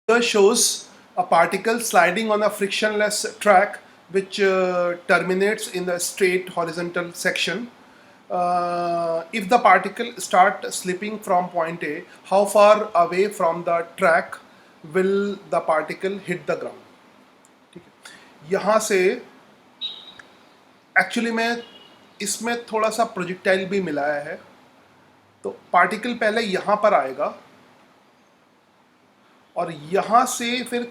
Figure shows a particle sliding on a frictionless track which terminates in the straight horizontal section. If the particle start slipping from point A, how far away from the track will the particle hit the ground? ठीक है, यहाँ से actually में इसमें थोड़ा सा projectile भी मिलाया है. तो पार्टिकल पहले यहाँ पर आएगा और यहाँ से फिर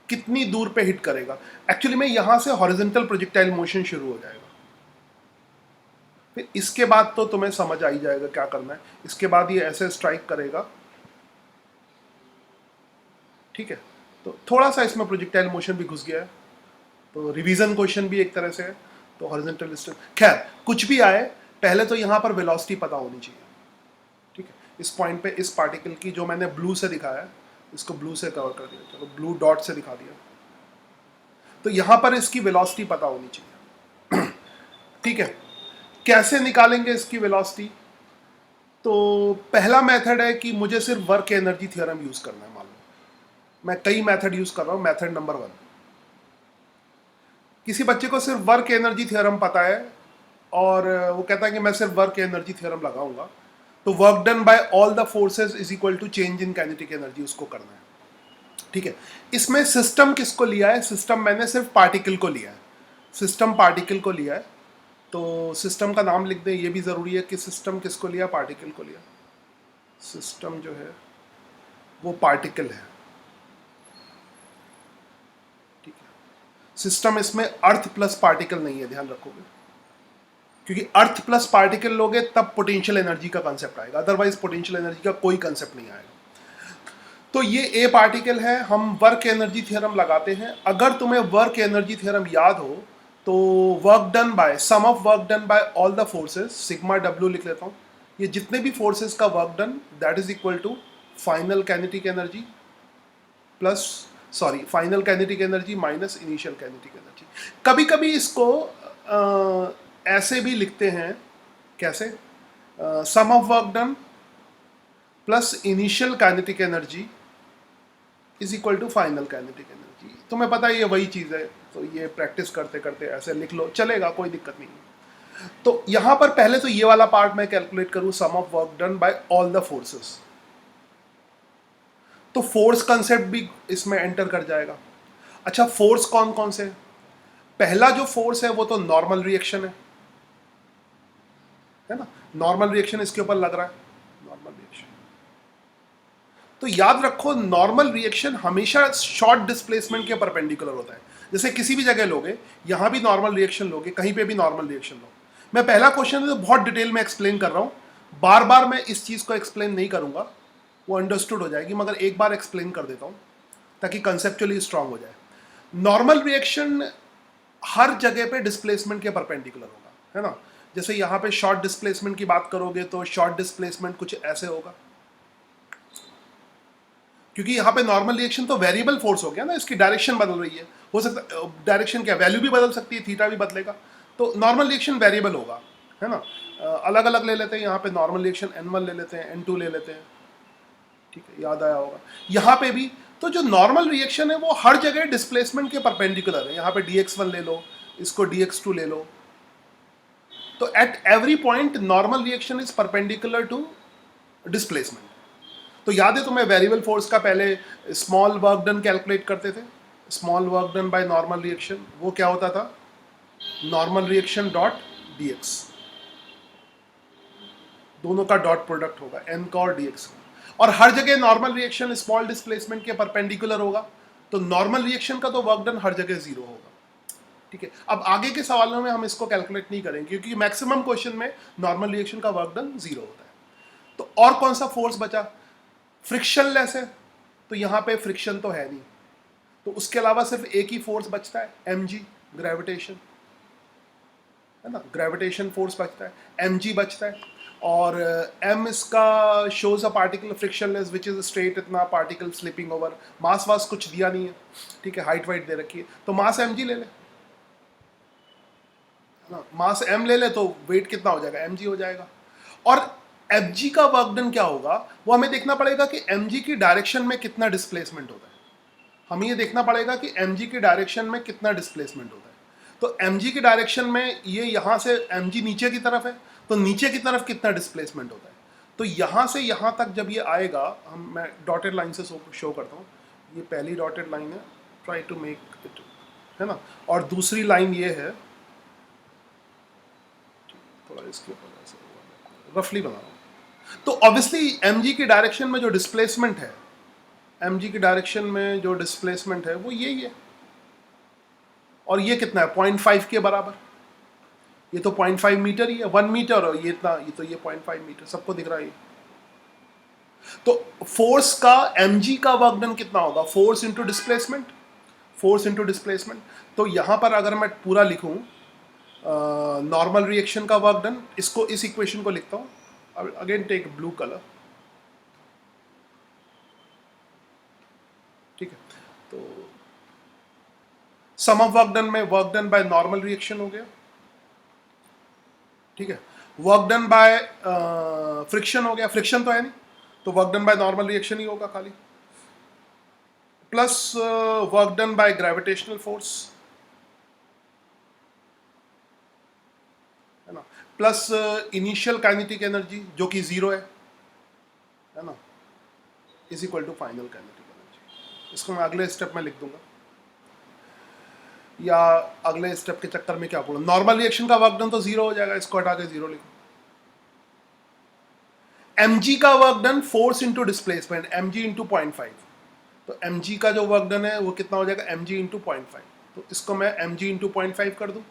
कितनी दूर पे हिट करेगा. एक्चुअली में यहाँ से हॉरिजॉन्टल प्रोजेक्टाइल मोशन शुरू हो जाएगा. फिर इसके बाद तो तुम्हें समझ आ ही जाएगा क्या करना है. इसके बाद ये ऐसे स्ट्राइक करेगा. ठीक है, तो थोड़ा सा इसमें प्रोजेक्टाइल मोशन भी घुस गया है, तो रिवीजन क्वेश्चन भी एक तरह से है. तो हॉरिजॉन्टल डिस्टेंस, खैर कुछ भी आए, पहले तो यहाँ पर वेलोसिटी पता होनी चाहिए. ठीक है, इस पॉइंट पे इस पार्टिकल की, जो मैंने ब्लू से दिखाया है, इसको ब्लू से कवर कर दिया, चलो ब्लू डॉट से दिखा दिया. तो यहाँ पर इसकी वेलोसिटी पता होनी चाहिए. ठीक है, कैसे निकालेंगे इसकी वेलोसिटी? तो पहला मेथड है कि मुझे सिर्फ वर्क एनर्जी थ्योरम यूज करना है. मान लो मैं कई मेथड यूज कर रहा हूँ. मेथड नंबर 1, किसी बच्चे को सिर्फ वर्क एनर्जी थ्योरम पता है और वो कहता है कि मैं सिर्फ वर्क एनर्जी थ्योरम लगाऊंगा, तो work done by all the forces is equal to change in kinetic energy, उसको करना है. ठीक है, इसमें सिस्टम किसको लिया है? सिस्टम मैंने सिर्फ पार्टिकल को लिया है. सिस्टम पार्टिकल को लिया है, तो सिस्टम का नाम लिख दें. ये भी ज़रूरी है कि सिस्टम किसको लिया? पार्टिकल को लिया. सिस्टम जो है वो पार्टिकल है. ठीक है, सिस्टम इसमें अर्थ प्लस पार्टिकल नहीं है, ध्यान रखोगे, क्योंकि अर्थ प्लस पार्टिकल लोगे तब पोटेंशियल एनर्जी का कंसेप्ट आएगा, अदरवाइज पोटेंशियल एनर्जी का कोई कंसेप्ट नहीं आएगा. तो ये ए पार्टिकल है, हम वर्क एनर्जी थ्योरम लगाते हैं. अगर तुम्हें वर्क एनर्जी थ्योरम याद हो तो work done by sum of work done by all the forces, sigma W लिख लेता हूँ. ये जितने भी फोर्सेस का work done, that is equal to final kinetic energy plus, sorry, final kinetic energy minus initial kinetic energy. कभी कभी इसको ऐसे भी लिखते हैं. कैसे? Sum of work done plus initial kinetic energy is equal to final kinetic energy. तुम्हें पता है ये वही चीज़ है, तो ये प्रैक्टिस करते करते ऐसे लिख लो, चलेगा, कोई दिक्कत नहीं. तो यहाँ पर पहले तो ये वाला पार्ट मैं कैलकुलेट करूँ, sum of work done by all the forces, तो फोर्स कंसेप्ट भी इसमें एंटर कर जाएगा. अच्छा, फोर्स कौन कौन से? पहला जो फोर्स है वो तो नॉर्मल रिएक्शन है ना. नॉर्मल रिएक्शन इसके ऊपर लग रहा है, नॉर्मल रिएक्शन. तो याद रखो, नॉर्मल रिएक्शन हमेशा शॉर्ट डिस्प्लेसमेंट के परपेंडिकुलर होता है. जैसे किसी भी जगह लोगे, यहाँ भी नॉर्मल रिएक्शन लोगे, कहीं पे भी नॉर्मल रिएक्शन लो. मैं पहला क्वेश्चन तो बहुत डिटेल में एक्सप्लेन कर रहा हूँ, बार बार मैं इस चीज़ को एक्सप्लेन नहीं करूँगा, वो अंडरस्टूड हो जाएगी, मगर एक बार एक्सप्लेन कर देता हूँ ताकि कंसेप्चुअली स्ट्रांग हो जाए. नॉर्मल रिएक्शन हर जगह पे डिस्प्लेसमेंट के परपेंडिकुलर होगा, है ना. जैसे यहाँ पे शॉर्ट डिस्प्लेसमेंट की बात करोगे तो शॉर्ट डिस्प्लेसमेंट कुछ ऐसे होगा, क्योंकि यहाँ पे नॉर्मल रिएक्शन तो वेरिएबल फोर्स हो गया ना, इसकी डायरेक्शन बदल रही है. हो सकता है डायरेक्शन क्या, वैल्यू भी बदल सकती है, थीटा भी बदलेगा, तो नॉर्मल रिएक्शन वेरिएबल होगा, है ना. अलग अलग ले लेते हैं, यहाँ पे नॉर्मल रिएक्शन N1 ले लेते हैं, N2 ले लेते हैं. ठीक है, याद आया होगा. यहाँ पे भी तो जो नॉर्मल रिएक्शन है वो हर जगह डिस्प्लेसमेंट के परपेंडिकुलर है. यहाँ पे dx1 ले लो, इसको dx2 ले लो, तो at every point normal reaction is perpendicular to displacement. तो याद है तुम्हें वेरिएबल फोर्स का पहले स्मॉल वर्क डन कैलकुलेट करते थे. Small work done by normal reaction, वो क्या होता था? नॉर्मल रिएक्शन डॉट dx, दोनों का डॉट प्रोडक्ट होगा, n का और dx का. और हर जगह नॉर्मल रिएक्शन स्मॉल डिस्प्लेसमेंट के परपेंडिकुलर होगा, तो नॉर्मल रिएक्शन का तो वर्क डन हर जगह जीरो होगा. ठीक है, अब आगे के सवालों में हम इसको कैलकुलेट नहीं करेंगे, क्योंकि मैक्सिमम क्वेश्चन में नॉर्मल रिएक्शन का वर्क डन जीरो होता है. तो और कौन सा फोर्स बचा? फ्रिक्शनलेस है, तो यहाँ पे फ्रिक्शन तो है नहीं, तो उसके अलावा सिर्फ एक ही फोर्स बचता है, mg, ग्रेविटेशन, है ना. ग्रेविटेशन फोर्स बचता है, mg बचता है. और m इसका shows a particle frictionless which is straight, इतना पार्टिकल स्लिपिंग ओवर. मास वास कुछ दिया नहीं है, ठीक है, हाइट वाइट दे रखी है, तो मास mg ले ले ना. मास m ले ले तो वेट कितना हो जाएगा? mg हो जाएगा. और mg का वर्क डन क्या होगा वो हमें देखना पड़ेगा कि mg की डायरेक्शन में कितना डिस्प्लेसमेंट होता है. हमें ये देखना पड़ेगा कि mg की डायरेक्शन में कितना डिस्प्लेसमेंट होता है। तो mg की डायरेक्शन में ये यहाँ से mg नीचे की तरफ है, तो नीचे की तरफ कितना डिस्प्लेसमेंट होता है। तो यहाँ से यहाँ तक जब ये आएगा, मैं डॉटेड लाइन से शो करता हूँ, ये पहली डॉटेड लाइन है, ट्राई टू मेक इट, है ना, और दूसरी लाइन ये है, थोड़ा इसके ऊपर रफली बना रहा हूँ। तो ऑब्वियसली mg की डायरेक्शन में जो डिस्प्लेसमेंट है, mg की डायरेक्शन में जो डिस्प्लेसमेंट है वो यही है, और ये कितना है 0.5 के बराबर। ये तो 0.5 मीटर ही है, 1 मीटर, और ये इतना, ये तो ये 0.5 मीटर, सबको दिख रहा है ये। तो फोर्स का mg का वर्क डन कितना होगा, force into displacement, force into displacement. तो यहां पर अगर मैं पूरा लिखूं नॉर्मल रिएक्शन का वर्क डन, इसको, इस इक्वेशन को लिखता हूं, अगेन टेक ब्लू कलर, ठीक है। तो सम ऑफ वर्क डन में work done by normal reaction हो गया, ठीक है। वर्क डन बाय फ्रिक्शन हो गया, फ्रिक्शन तो है नहीं, तो work done by normal reaction ही होगा खाली, plus work done by gravitational force, है ना, प्लस इनिशियल काइनेटिक एनर्जी जो कि 0 है ना, is equal to final kinetic energy. इसको मैं अगले स्टेप में लिख दूंगा, या अगले स्टेप के चक्कर में क्या बोलूं, नॉर्मल रिएक्शन का वर्क डन तो 0 हो जाएगा, इसको हटा के 0 लिखो। mg का work done force into displacement, mg into 0.5, तो mg का जो वर्क डन है वो कितना हो जाएगा, mg इंटू 0.5, तो इसको मैं mg इंटू 0.5 कर दूं,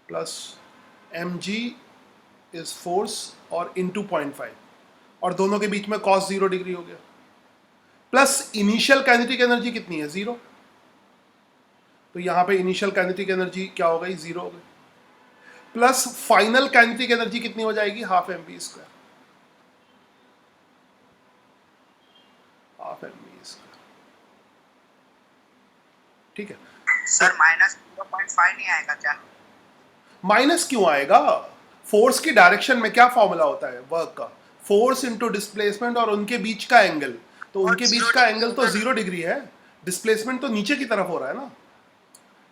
प्लस mg इज फोर्स और इंटू 0.5, और दोनों के बीच में cos 0 डिग्री हो गया, प्लस इनिशियल काइनेटिक एनर्जी कितनी है, 0, तो यहां पे इनिशियल काइनेटिक एनर्जी क्या हो गई, 0 हो गई, प्लस फाइनल काइनेटिक एनर्जी कितनी हो जाएगी, half mv square, half mv square, ठीक है। सर माइनस 0.5 नहीं आएगा क्या? माइनस क्यों आएगा, फोर्स की डायरेक्शन में क्या फॉर्मूला होता है वर्क का, फोर्स इंटू डिस्प्लेसमेंट और उनके बीच का एंगल, तो उनके बीच का एंगल तो 0 डिग्री है, डिस्प्लेसमेंट तो नीचे की तरफ हो रहा है ना,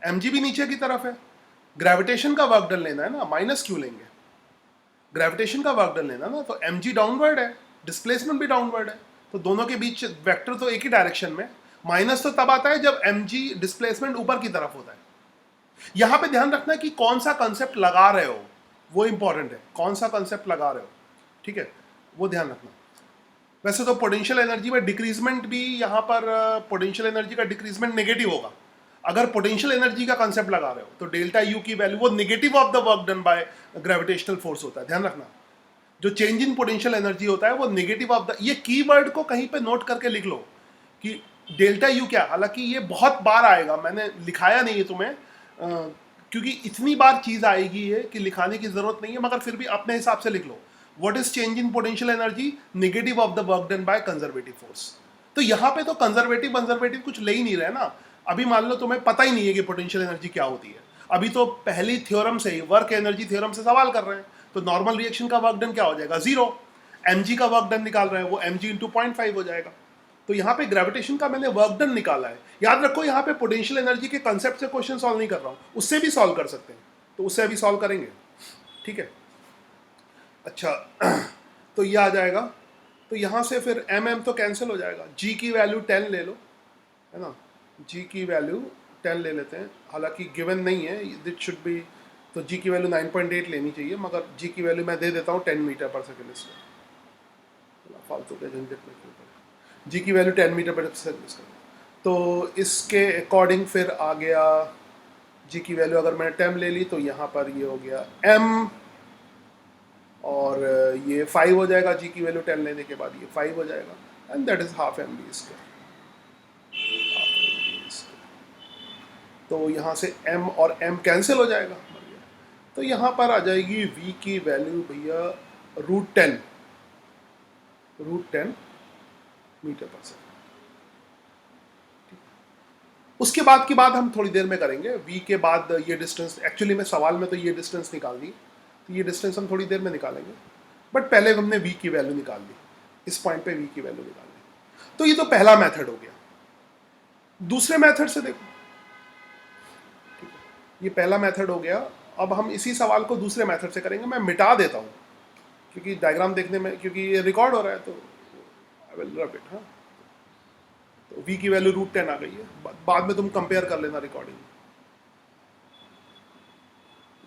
mg भी नीचे की तरफ है, ग्रेविटेशन का वर्क डन लेना है ना, माइनस क्यों लेंगे, ग्रेविटेशन का वर्क डन लेना ना, तो mg डाउनवर्ड है, डिस्प्लेसमेंट भी डाउनवर्ड है, तो दोनों के बीच वेक्टर तो एक ही डायरेक्शन में, माइनस तो तब आता है जब mg डिस्प्लेसमेंट ऊपर की तरफ होता है। यहां पे ध्यान रखना कि कौन सा कंसेप्ट लगा रहे हो, वो इंपॉर्टेंट है, कौन सा कंसेप्ट लगा रहे हो, ठीक है, वो ध्यान रखना। वैसे तो पोटेंशियल एनर्जी में डिक्रीजमेंट भी यहाँ पर, पोटेंशियल एनर्जी का डिक्रीजमेंट नेगेटिव होगा, अगर पोटेंशियल एनर्जी का कंसेप्ट लगा रहे हो तो डेल्टा यू की वैल्यू वो negative of the work done by gravitational force होता है, ध्यान रखना, जो चेंज इन पोटेंशियल एनर्जी होता है वो नेगेटिव ऑफ द, ये कीवर्ड को कहीं पे नोट करके लिख लो कि डेल्टा यू क्या, हालांकि ये बहुत बार आएगा, मैंने लिखाया नहीं है तुम्हें, क्योंकि इतनी बार चीज आएगी है कि लिखाने की जरूरत नहीं है, मगर फिर भी अपने हिसाब से लिख लो, what is change in potential energy, negative of the work done by conservative force. तो यहाँ पे तो कंजर्वेटिव कुछ ले ही नहीं रहे ना, अभी मान लो तुम्हें पता ही नहीं है कि पोटेंशियल एनर्जी क्या होती है, अभी तो पहली थ्योरम से ही, वर्क एनर्जी थ्योरम से सवाल कर रहे हैं, तो नॉर्मल रिएक्शन का वर्क डन क्या हो जाएगा, 0, mg का वर्क डन निकाल रहे हैं, वो mg इंटू 0.5 हो जाएगा, तो यहाँ पे ग्रेविटेशन का मैंने वर्क डन निकाला है। याद रखो यहाँ पे पोटेंशियल एनर्जी के कंसेप्ट से क्वेश्चन सॉल्व नहीं कर रहा हूँ, उससे भी सॉल्व कर सकते हैं, तो उससे अभी सॉल्व करेंगे, ठीक है। अच्छा तो ये आ जाएगा, तो यहाँ से फिर mm तो कैंसिल हो जाएगा, g की वैल्यू 10 ले लो, है ना, g की वैल्यू 10 ले लेते हैं, हालांकि गिवन नहीं है, दिट शुड बी, तो g की वैल्यू 9.8 लेनी चाहिए, मगर g की वैल्यू मैं दे देता हूँ 10 मीटर पर सेकेंड स्क्वायर, फालतू के झंझट में क्यों पड़े, g की वैल्यू 10 मीटर पर सेकेंड स्क्वायर, तो इसके अकॉर्डिंग फिर आ गया g की वैल्यू, अगर मैंने 10 ले ली तो यहाँ पर ये हो गया m, और ये 5 हो जाएगा, g की वैल्यू 10 लेने के बाद ये 5 हो जाएगा, and that is half mv square. तो यहाँ से m और m कैंसिल हो जाएगा, तो यहाँ पर आ जाएगी v की वैल्यू भैया √10 मीटर पर सेकेंड। उसके बाद की बात हम थोड़ी देर में करेंगे, v के बाद ये डिस्टेंस, एक्चुअली में सवाल में तो ये डिस्टेंस निकाल दी, तो ये डिस्टेंस हम थोड़ी देर में निकालेंगे, बट पहले हमने v की वैल्यू निकाल दी, इस पॉइंट पे v की वैल्यू निकाल दी। तो ये तो पहला मेथड हो गया, दूसरे मेथड से देखो, ठीक है, ये पहला मेथड हो गया। अब हम इसी सवाल को दूसरे मेथड से करेंगे। मैं मिटा देता हूँ क्योंकि डायग्राम देखने में, क्योंकि ये रिकॉर्ड हो रहा है, तो आई विल रब इट। हाँ, तो v की वैल्यू √10 आ गई है। बाद में तुम कंपेयर कर लेना रिकॉर्डिंग।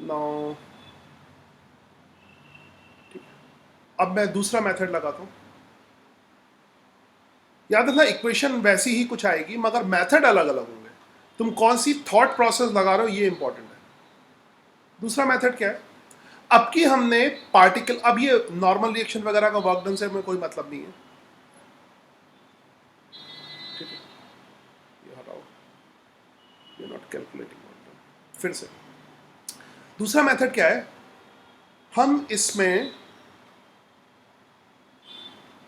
नाउ ठीक है, अब मैं दूसरा मेथड लगाता हूँ। याद रखना, इक्वेशन वैसी ही कुछ आएगी मगर मेथड अलग अलग होंगे। तुम कौन सी थॉट प्रोसेस लगा रहे हो ये इंपॉर्टेंट है। दूसरा मेथड क्या है? अब की हमने पार्टिकल, अब ये नॉर्मल रिएक्शन वगैरह का वर्क डन से हमें कोई मतलब नहीं है, ठीक है, ये हटाओ, ये नॉट कैलकुलेटिंग वर्क डन। फिर से दूसरा मेथड क्या है? हम इसमें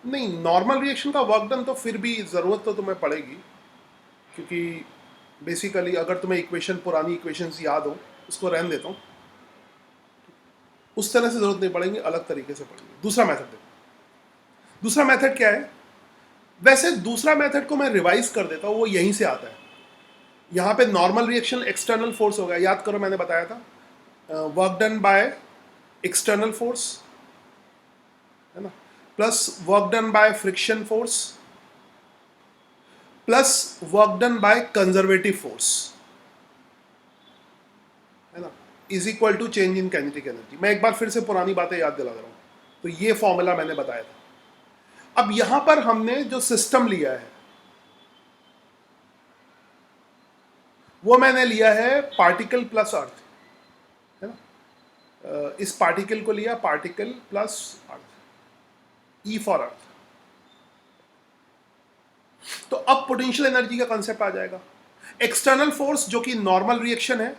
नहीं, नॉर्मल रिएक्शन का वर्क डन तो फिर भी ज़रूरत तो तुम्हें पड़ेगी, क्योंकि बेसिकली अगर तुम्हें इक्वेशन, पुरानी इक्वेशंस याद हो, उसको रहने देता हूँ, उस तरह से ज़रूरत नहीं पड़ेगी, अलग तरीके से पड़ेगी। दूसरा मेथड देखो। दूसरा मेथड क्या है? वैसे दूसरा मेथड को मैं रिवाइज कर देता हूँ, वो यहीं से आता है। यहाँ पे नॉर्मल रिएक्शन एक्सटर्नल फोर्स हो गया, याद करो मैंने बताया था, work done by external force, है ना, plus work done by friction force plus work done by conservative force, है ना, is equal to change in kinetic energy. मैं एक बार फिर से पुरानी बातें याद दिला रहा हूँ। तो ये फॉर्मूला मैंने बताया था। अब यहां पर हमने जो सिस्टम लिया है वो मैंने लिया है पार्टिकल प्लस अर्थ, है ना। इस पार्टिकल को लिया particle plus earth, E for earth. तो अब पोटेंशियल एनर्जी का कंसेप्ट आ जाएगा। एक्सटर्नल फोर्स जो कि नॉर्मल रिएक्शन है,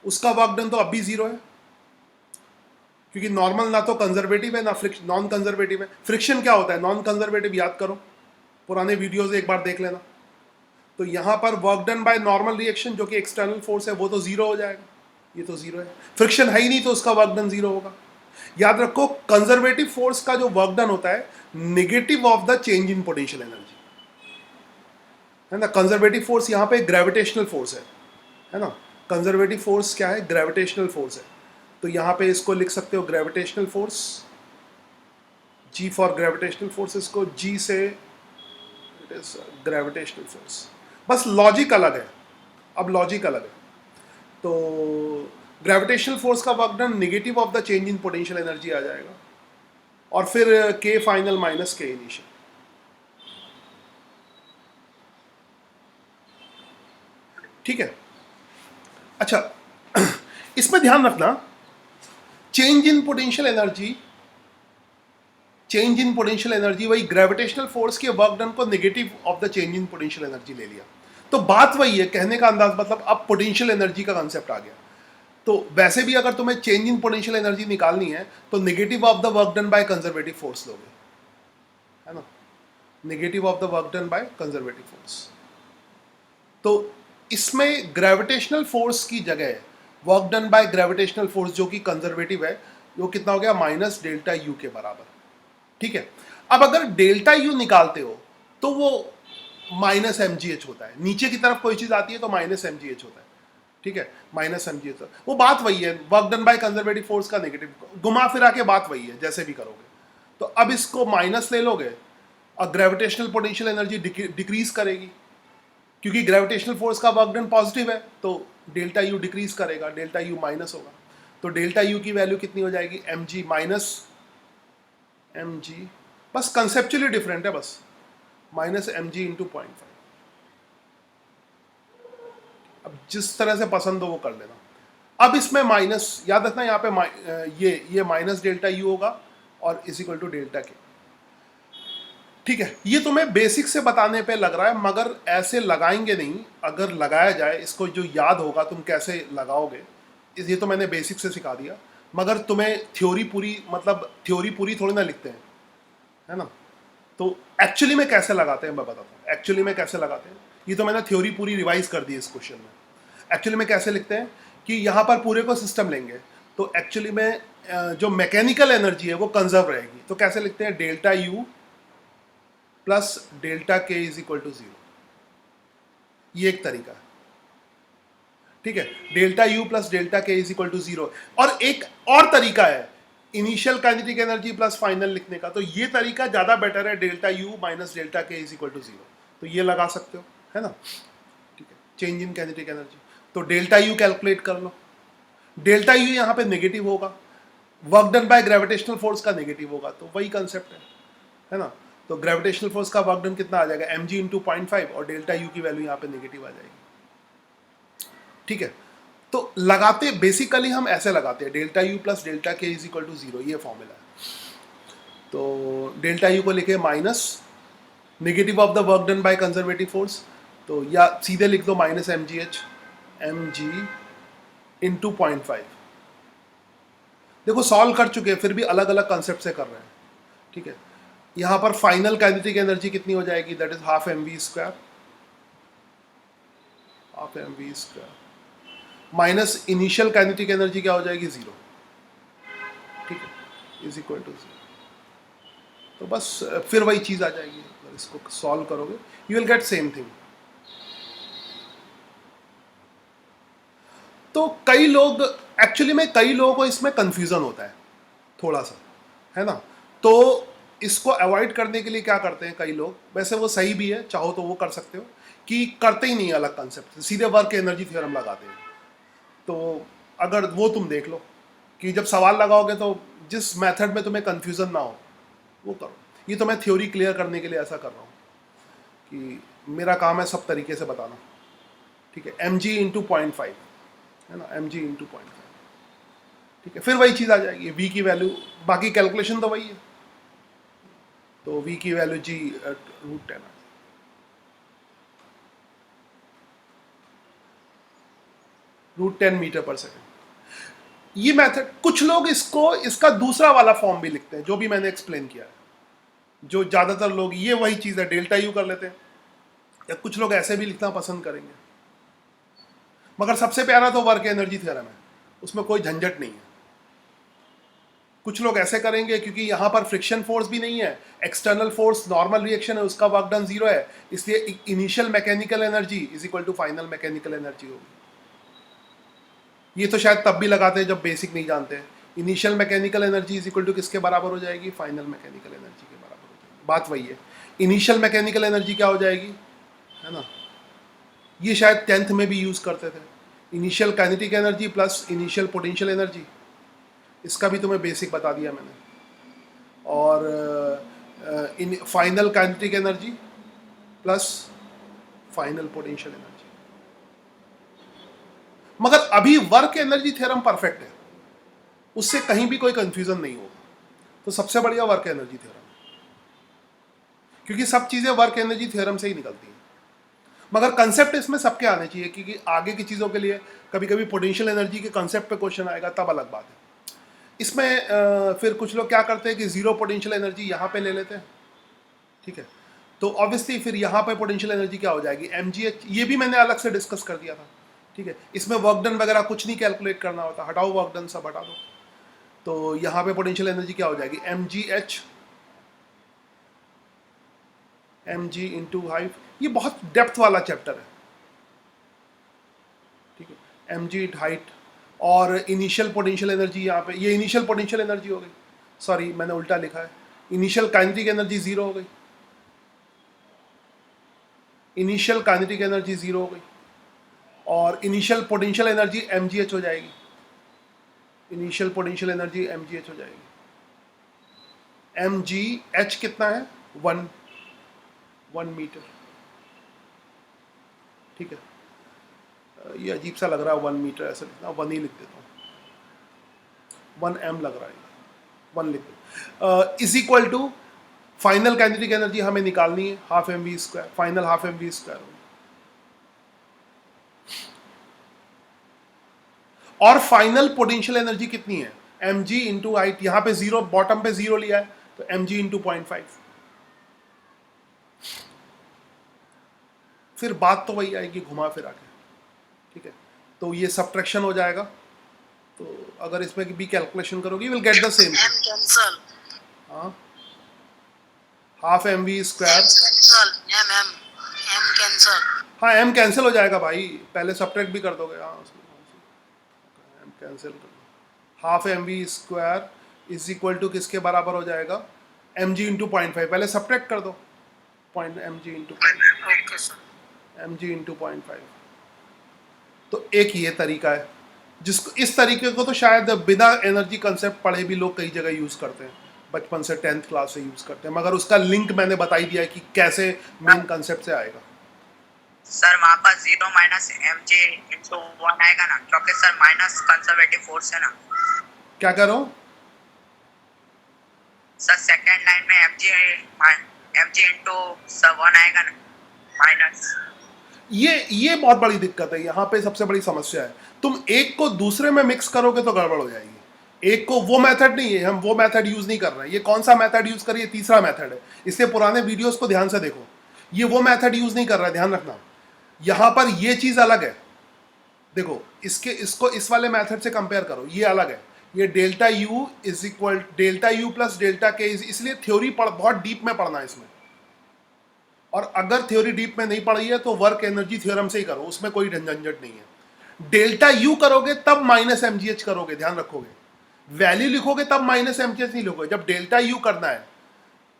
उसका वर्क डन तो अब भी जीरो है, क्योंकि नॉर्मल ना तो कंजर्वेटिव है ना नॉन कंजर्वेटिव है। फ्रिक्शन क्या होता है? नॉन कंजर्वेटिव, याद करो, पुराने वीडियोस एक बार देख लेना। तो यहाँ पर work done by normal reaction जो कि एक्सटर्नल फोर्स है वो तो जीरो हो जाएगा, ये तो जीरो है। फ्रिक्शन है ही नहीं तो उसका वर्क डन जीरो होगा। याद रखो, कंजर्वेटिव फोर्स का जो वर्क डन होता है negative of the change in potential energy, है ना। कंजर्वेटिव फोर्स यहाँ पे ग्रेविटेशनल फोर्स है ना। कंजर्वेटिव फोर्स क्या है? ग्रेविटेशनल फोर्स है। तो यहाँ पे इसको लिख सकते हो gravitational force, G for gravitational force, इसको जी से, इट इज ग्रेविटेशनल फोर्स। बस लॉजिक अलग है, अब लॉजिक अलग है। तो ग्रेविटेशनल फोर्स का work done negative of the change in potential energy आ जाएगा, और फिर के फाइनल माइनस के इनिशियल। ठीक है। अच्छा, इसमें ध्यान रखना, change in potential energy, change in potential energy वही ग्रेविटेशनल फोर्स के वर्क डन को negative of the change in potential energy ले लिया। तो बात वही है, कहने का अंदाज मतलब अब पोटेंशियल एनर्जी का कंसेप्ट आ गया। तो वैसे भी अगर तुम्हें चेंज इन पोटेंशियल एनर्जी निकालनी है तो negative of the work done by conservative force लोगे, है ना, negative of the work done by conservative force. तो इसमें ग्रेविटेशनल फोर्स की जगह work done by gravitational force जो कि कंजर्वेटिव है, वो कितना हो गया? माइनस डेल्टा यू के बराबर। ठीक है। अब अगर डेल्टा यू निकालते हो तो वो माइनस एम जी एच होता है। नीचे की तरफ कोई चीज आती है तो माइनस एम जी एच होता है, ठीक है, माइनस एम जी एच। वो बात वही है, work done by conservative force का नेगेटिव, घुमा फिरा के बात वही है जैसे भी करोगे। तो अब इसको माइनस ले लोगे और ग्रेविटेशनल पोटेंशियल एनर्जी डिक्रीज करेगी, क्योंकि ग्रेविटेशनल फोर्स का वर्क डन पॉजिटिव है तो डेल्टा यू डिक्रीज करेगा, डेल्टा यू माइनस होगा। तो डेल्टा यू की वैल्यू कितनी हो जाएगी? M G minus M G, बस कंसेप्चुअली डिफरेंट है, बस माइनस एम जी इंटू 0.5। अब जिस तरह से पसंद हो वो कर लेना। अब इसमें माइनस, याद रखना यहाँ पे ये माइनस डेल्टा यू होगा और इज इक्वल टू डेल्टा के। ठीक है, ये तुम्हें बेसिक से बताने पे लग रहा है मगर ऐसे लगाएंगे नहीं। अगर लगाया जाए, इसको जो याद होगा तुम कैसे लगाओगे, ये तो मैंने बेसिक से सिखा दिया, मगर तुम्हें थ्योरी पूरी, मतलब थ्योरी पूरी थोड़ी ना लिखते हैं, है ना। तो एक्चुअली में कैसे लगाते हैं मैं बताता हूँ। एक्चुअली में कैसे लगाते हैं, ये तो मैंने थ्योरी पूरी रिवाइज कर दी इस क्वेश्चन में। एक्चुअली में कैसे लिखते हैं कि यहाँ पर पूरे को सिस्टम लेंगे तो एक्चुअली में जो मैकेनिकल एनर्जी है वो कंजर्व रहेगी। तो कैसे लिखते हैं? डेल्टा यू प्लस डेल्टा के इज इक्वल टू 0। ये एक तरीका है, ठीक है, डेल्टा यू प्लस डेल्टा के इज इक्वल टू जीरो। और एक और तरीका है initial kinetic energy plus final लिखने का, तो ये तरीका ज़्यादा बेटर है, डेल्टा यू माइनस डेल्टा के इज इक्वल टू जीरो, तो ये लगा सकते हो, है ना, ठीक है, चेंज इन काइनेटिक एनर्जी। तो डेल्टा यू कैलकुलेट कर लो, डेल्टा यू यहाँ पे नेगेटिव होगा, work done by gravitational force का नेगेटिव होगा, तो वही कंसेप्ट है ना। तो ग्रेविटेशनल फोर्स का वर्क डन कितना आ जाएगा, एम जी इंटू 0.5, और डेल्टा यू की वैल्यू यहाँ पे नेगेटिव आ जाएगी, ठीक है। तो लगाते बेसिकली हम ऐसे लगाते हैं, डेल्टा यू प्लस डेल्टा के इज इक्वल टू जीरो, ये फॉर्मूला है। तो डेल्टा यू को लिखे minus negative of the work done by conservative force, तो या सीधे लिख दो माइनस एम जी इंटू 0.5। देखो सॉल्व कर चुके हैं, फिर भी अलग अलग कंसेप्ट से कर रहे हैं, ठीक है। यहाँ पर फाइनल काइनेटिक एनर्जी कितनी हो जाएगी, that is half M V square, half M V square minus initial kinetic energy क्या हो जाएगी, जीरो, ठीक है, इज इक्वल टू जीरो। तो बस फिर वही चीज़ आ जाएगी, अगर इसको सॉल्व करोगे you will get same thing. तो कई लोग एक्चुअली में, कई लोगों को इसमें कंफ्यूजन होता है थोड़ा सा, है ना। तो इसको अवॉइड करने के लिए क्या करते हैं कई लोग, वैसे वो सही भी है, चाहो तो वो कर सकते हो, कि करते ही नहीं अलग कंसेप्ट, सीधे वर्क एनर्जी थ्योरम लगाते हैं। तो अगर वो तुम देख लो कि जब सवाल लगाओगे तो जिस मेथड में तुम्हें कंफ्यूजन ना हो वो करो। ये तो मैं थ्योरी क्लियर करने के लिए ऐसा कर रहा हूँ कि मेरा काम है सब तरीके से बताना, ठीक है। एम जी इंटू 0.5 है ना, एम जी इंटू 0.5, ठीक है, फिर वही चीज़ आ जाएगी, वी की वैल्यू, बाकी कैलकुलेशन तो वही है। तो वी की वैल्यू जी √10 √10 मीटर पर सेकेंड। ये मेथड, कुछ लोग इसको इसका दूसरा वाला फॉर्म भी लिखते हैं, जो भी मैंने एक्सप्लेन किया है, जो ज़्यादातर लोग ये वही चीज़ है, डेल्टा यू कर लेते हैं, या कुछ लोग ऐसे भी लिखना पसंद करेंगे। मगर सबसे प्यारा तो वर्क एनर्जी थ्योरम है, उसमें कोई झंझट नहीं है। कुछ लोग ऐसे करेंगे क्योंकि यहाँ पर फ्रिक्शन फोर्स भी नहीं है, एक्सटर्नल फोर्स नॉर्मल रिएक्शन है, उसका वर्क डन जीरो है, इसलिए initial mechanical energy is equal to final mechanical energy होगी। ये तो शायद तब भी लगाते हैं जब बेसिक नहीं जानते हैं। Initial mechanical energy is equal to किसके बराबर हो जाएगी, फाइनल मैकेनिकल एनर्जी के बराबर हो जाएगी। बात वही है, इनिशियल मैकेनिकल एनर्जी क्या हो जाएगी, है ना, ये शायद 10th में भी यूज़ करते थे, initial kinetic energy plus initial potential energy, इसका भी तुम्हें बेसिक बता दिया मैंने। और in final kinetic energy plus final potential energy. मगर अभी वर्क एनर्जी थ्योरम परफेक्ट है, उससे कहीं भी कोई कंफ्यूजन नहीं होगा, तो सबसे बढ़िया वर्क एनर्जी थ्योरम, क्योंकि सब चीज़ें वर्क एनर्जी थ्योरम से ही निकलती हैं। मगर कंसेप्ट इसमें सबके आने चाहिए, क्योंकि आगे की चीज़ों के लिए कभी कभी पोटेंशियल एनर्जी के कंसेप्ट पे क्वेश्चन आएगा, तब अलग बात है। इसमें फिर कुछ लोग क्या करते हैं कि जीरो पोटेंशियल एनर्जी यहाँ पे ले लेते हैं, ठीक है। तो ऑब्वियसली फिर यहाँ पे पोटेंशियल एनर्जी क्या हो जाएगी, mgh, ये भी मैंने अलग से डिस्कस कर दिया था, ठीक है। इसमें वर्क डन वगैरह कुछ नहीं कैलकुलेट करना होता, हटाओ वर्क डन, सब हटा दो। तो यहाँ पे पोटेंशियल एनर्जी क्या हो जाएगी, mg इंटू हाइट, ये बहुत डेप्थ वाला चैप्टर है, ठीक है। mg हाइट और इनिशियल पोटेंशियल एनर्जी, यहाँ पे ये इनिशियल पोटेंशियल एनर्जी हो गई, सॉरी मैंने उल्टा लिखा है, इनिशियल काइनेटिक एनर्जी जीरो हो गई, इनिशियल काइनेटिक एनर्जी जीरो हो गई, और इनिशियल पोटेंशियल एनर्जी mgh हो जाएगी, इनिशियल पोटेंशियल एनर्जी mgh हो जाएगी। mgh कितना है, 1 मीटर, ठीक है। ये अजीब सा लग रहा है 1 मीटर, ऐसा लिखना, 1 ही लिख देता हूँ, 1m लग रहा है, 1 लिख दो, is equal to final kinetic energy हमें निकालनी है, half M V square, final half M V square, और फाइनल पोटेंशियल एनर्जी कितनी है, mg इंटू हाइट, यहाँ पे जीरो, बॉटम पे जीरो लिया है, तो mg इंटू 0.5। फिर बात तो वही आएगी घुमा फिरा के, ठीक है। तो ये सब्ट्रैक्शन हो जाएगा, तो अगर इसमें भी कैलकुलेशन करोगे will get the same, cancel, हाँ, half M V square, cancel, M cancel, हाँ m कैंसिल हो जाएगा भाई, पहले सब्ट्रैक्ट भी कर दोगे। हाँ m कैंसिल कर दो, half M V square is equal to किसके बराबर हो जाएगा, एम जी इंटू 0.5, पहले सब्ट्रैक्ट कर दो, point M G into okay sir. M G into 0.5। तो एक ये तरीका है जिसको, इस तरीके को तो शायद बिना एनर्जी कंसेप्ट पढ़े भी लोग कई जगह यूज़ करते हैं, बचपन से 10th क्लास से यूज़ करते हैं, मगर उसका लिंक मैंने बता ही दिया है कि कैसे मेन कंसेप्ट से आएगा। सर वहाँ पर 0 माइनस एम जी इंटू 1 आएगा ना, क्योंकि सर माइनस कंजर्वेटिव फोर्स है ना। क्या करो सर सेकंड लाइन में एम जी इंटू 1 आएगा ना, माइनस। ये बहुत बड़ी दिक्कत है, यहाँ पे सबसे बड़ी समस्या है, तुम एक को दूसरे में मिक्स करोगे तो गड़बड़ हो जाएगी। एक को, वो मेथड नहीं है, हम वो मेथड यूज नहीं कर रहे हैं। ये कौन सा मेथड यूज करिए, तीसरा मेथड है, इससे पुराने वीडियोस को ध्यान से देखो, ये वो मेथड यूज नहीं कर रहा है, ध्यान रखना। यहाँ पर ये चीज अलग है, देखो इसको इस वाले मेथड से कंपेयर करो, ये अलग है। ये delta U is equal delta U plus delta के, इसलिए थ्योरी बहुत डीप में पढ़ना है इसमें, और अगर थ्योरी डीप में नहीं पढ़ी है तो वर्क एनर्जी थ्योरम से ही करो, उसमें कोई झंझट नहीं है। डेल्टा यू करोगे तब माइनस एम करोगे, ध्यान रखोगे, वैल्यू लिखोगे तब माइनस एम नहीं लिखोगे। जब डेल्टा यू करना है,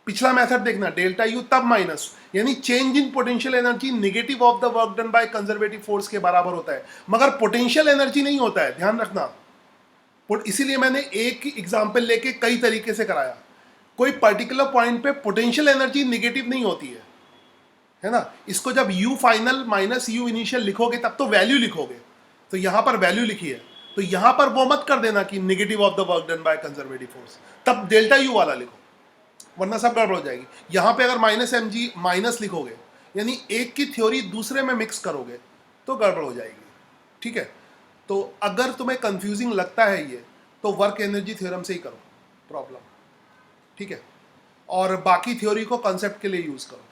पिछला मेथड देखना, डेल्टा यू तब माइनस, यानी change in potential energy negative of the work done by conservative force के बराबर होता है, मगर पोटेंशियल एनर्जी नहीं होता है, ध्यान रखना। इसीलिए मैंने एक एग्जाम्पल लेके कई तरीके से कराया, कोई पर्टिकुलर पॉइंट पे पोटेंशियल एनर्जी नेगेटिव नहीं होती है ना। इसको जब u final minus u initial लिखोगे तब तो वैल्यू लिखोगे, तो यहां पर वैल्यू लिखी है, तो यहां पर वो मत कर देना कि negative of the work done by conservative force, तब डेल्टा यू वाला लिखो, वरना सब गड़बड़ हो जाएगी। यहां पे अगर माइनस एम जी माइनस लिखोगे, यानी एक की थ्योरी दूसरे में मिक्स करोगे तो गड़बड़ हो जाएगी, ठीक है। तो अगर तुम्हें कंफ्यूजिंग लगता है ये, तो वर्क एनर्जी थ्योरम से ही करो प्रॉब्लम, ठीक है, और बाकी थ्योरी को कंसेप्ट के लिए यूज करो,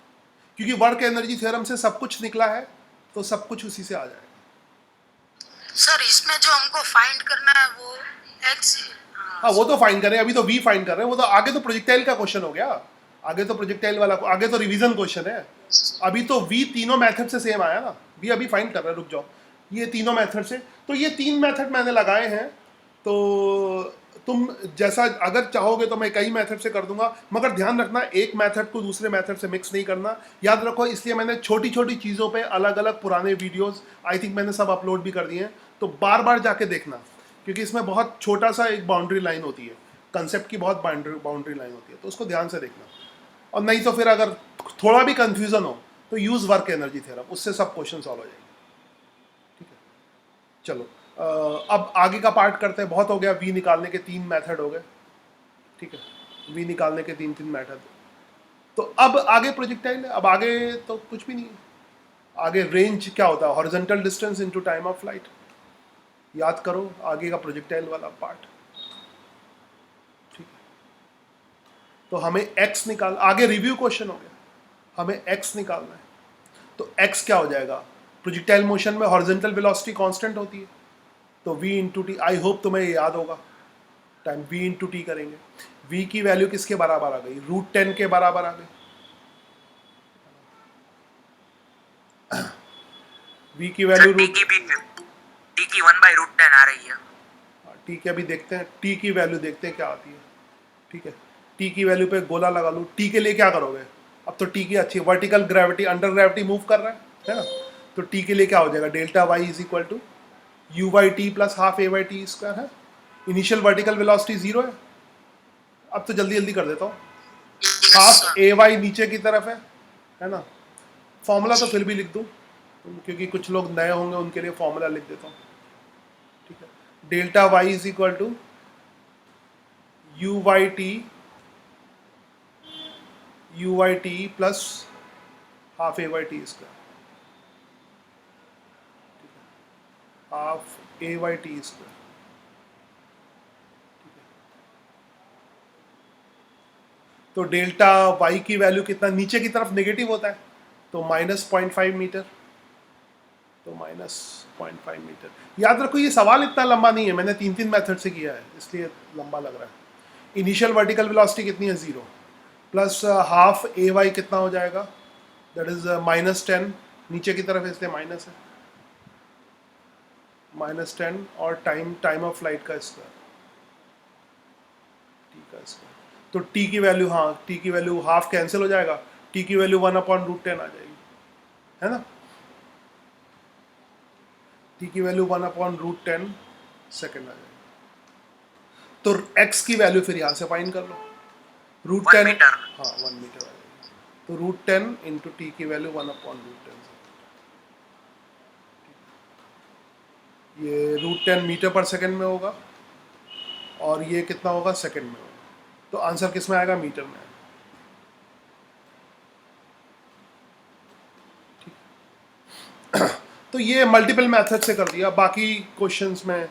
क्योंकि वर्क एनर्जी थ्योरम से सब कुछ निकला है, तो सब कुछ उसी से आ जाएगा। सर इसमें जो हमको फाइंड करना है वो एक्स, हाँ वो तो फाइंड करें, अभी तो वी फाइंड कर रहे हैं, वो तो आगे तो प्रोजेक्टाइल का क्वेश्चन हो गया, आगे तो प्रोजेक्टाइल वाला, आगे तो रिवीजन क्वेश्चन है। अभी तो वी तीनों मेथड से सेम आया ना, वी अभी फाइंड कर रहे हैं, रुक जाओ, ये तीनों मेथड से, तो ये 3 मेथड मैंने लगाए हैं, तो तुम जैसा अगर चाहोगे तो मैं कई मेथड से कर दूंगा, मगर ध्यान रखना एक मेथड को दूसरे मेथड से मिक्स नहीं करना, याद रखो। इसलिए मैंने छोटी छोटी चीज़ों पे अलग अलग पुराने वीडियोस आई थिंक मैंने सब अपलोड भी कर दिए हैं, तो बार बार जाके देखना, क्योंकि इसमें बहुत छोटा सा एक बाउंड्री लाइन होती है, कंसेप्ट की बहुत बाउंड्री लाइन होती है, तो उसको ध्यान से देखना। और नहीं तो फिर अगर थोड़ा भी कंफ्यूजन हो तो यूज़ वर्क एनर्जी थ्योरम, उससे सब क्वेश्चन सॉल्व हो जाएंगे, ठीक है। चलो अब आगे का पार्ट करते हैं, बहुत हो गया, वी निकालने के 3 मेथड हो गए, ठीक है, वी निकालने के 3 मेथड। तो अब आगे प्रोजेक्टाइल है, अब आगे तो कुछ भी नहीं है, आगे रेंज क्या होता है, horizontal distance into time of flight, याद करो आगे का प्रोजेक्टाइल वाला पार्ट, ठीक है। तो हमें x निकाल, आगे रिव्यू क्वेश्चन हो गया, हमें x निकालना है, तो x क्या हो जाएगा, प्रोजेक्टाइल मोशन में हॉरिजॉन्टल वेलोसिटी कांस्टेंट होती है, तो v into T, I hope तुम्हें ये याद होगा, टाइम v इंटू टी करेंगे, v की वैल्यू किसके बराबर आ गई, √10 के बराबर आ गई, v की वैल्यू टी की 1/√10 आ रही है। टी की अभी देखते हैं, टी की वैल्यू देखते हैं क्या आती है, ठीक है। टी की वैल्यू पे गोला लगा लूँ, टी के लिए क्या करोगे, अब तो टी की अच्छी vertical gravity, under gravity move कर रहा है ना, तो टी के लिए क्या हो जाएगा, delta Y is equal to U by T plus half A by T square है, इनिशियल वर्टिकल वेलोसिटी 0 है। अब तो जल्दी जल्दी कर देता हूँ, हाफ ए वाई नीचे की तरफ है ना, फॉर्मूला तो फिर भी लिख दूँ क्योंकि कुछ लोग नए होंगे उनके लिए फॉर्मूला लिख देता हूँ, ठीक है। Delta Y is equal to U by T plus half A by T square, half A by T square, तो डेल्टा वाई की वैल्यू कितना, नीचे की तरफ नेगेटिव होता है, तो -0.5 मीटर, तो -0.5 मीटर। याद रखो ये सवाल इतना लंबा नहीं है, मैंने 3 मेथड से किया है इसलिए लंबा लग रहा है। इनिशियल वर्टिकल वेलोसिटी कितनी है, 0, प्लस हाफ ए वाई कितना हो जाएगा, दैट इज -10 नीचे की तरफ इसलिए माइनस है, -10 और टाइम ऑफ फ्लाइट का स्क्वायर, टी का स्क्वायर। तो टी की वैल्यू, हाँ टी की वैल्यू हाफ कैंसिल हो जाएगा, टी की वैल्यू 1/√10 आ जाएगी, है ना। टी की वैल्यू 1/√10 सेकेंड आ जाएगी। तो एक्स की वैल्यू फिर यहाँ से फाइंड कर लो, √10, 1 मीटर। हाँ 1 मीटर आ जाएगी। तो √10 इंटू टी की वैल्यू 1/√10, ये √10 मीटर पर सेकेंड में होगा और ये कितना होगा, सेकेंड में होगा। तो आंसर किस में आएगा, मीटर में आएगा। तो ये मल्टीपल मेथड से कर दिया, बाकी क्वेश्चंस में